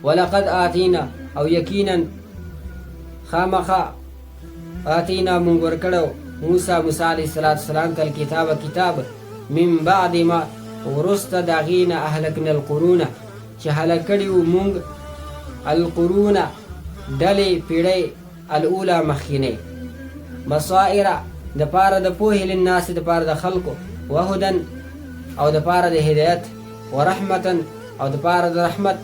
ولقد آتینا او یقینا خامخا آتینا مونږ ورکړو موسی علیه السلام ته کتاب من بعد ما ورسته د هغې نه اهلکنا القرونه چې هلاک کړي وو مونږ القرونه ډلې پیړۍ الاولی مخکینۍ بصائر د پاره د پوهې للناس د پاره د خلکو وهدن او د پاره د هدایت ورحمتا او د پاره د رحمت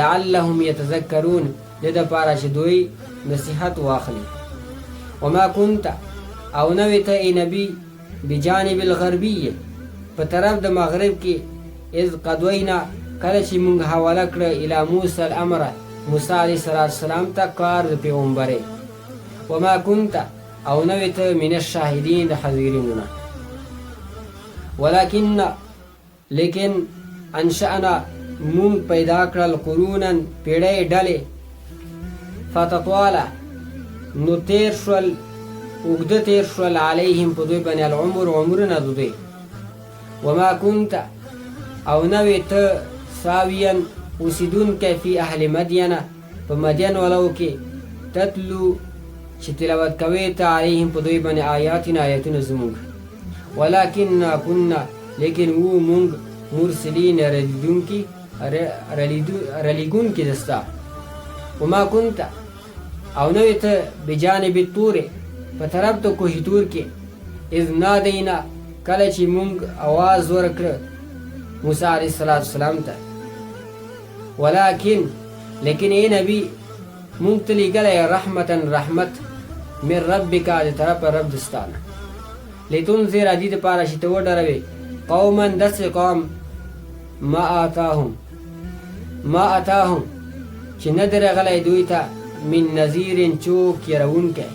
لعلهم یتذکرون د د پاره چې دوی نصیحت واخلي وما كنت او نوی ته ای نبی بجانب الغربیه په طرف د مغرب کې اذ قدوینا کله چې مونږ حواله کړه الی موسی الامر موسی علیه السلام ته کار د پیغمبرۍ وما كنت او نوی ته من الشاهدین د حاضرینو نه لیکن انشأنا مونږ پیدا کړل قرونا پیړۍ ډلې فتطواله نو تیر شول اوږده تیر شول علیهم په دوی باندې العمر عمرونه د دوی وما كنت او نوی ته ساویا اوسیدونکی فی اهل مدینه په مدین ولو کې تتلو چې تلاوت کوي ته علیهم په دوی باندې آیاتنا آیاتونه زمونږ ولکن کنا لیکن وو مونږ مرسلین رلیګونکي دستا وما كنت او نوی ته بجانب الطور په طرف د کوه طور کې اذ نادینا کله چې مونږ آواز ورکړه موسی علیه السلام ته لیکن ای نبی مونږ ته لیږلی رحمت من ربک د طرفه رب دستانه لتنذر دې دپاره چې ته وډروې قوما داسې قوم ما اتاهم چې نه دی راغلی دوی ته من نذیر چوک یرونکی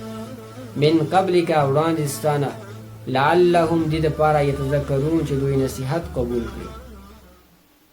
من قبلک وړاندې ستانه لعلهم دې دپاره یتذکرون چې دوی نصیحت قبول کړي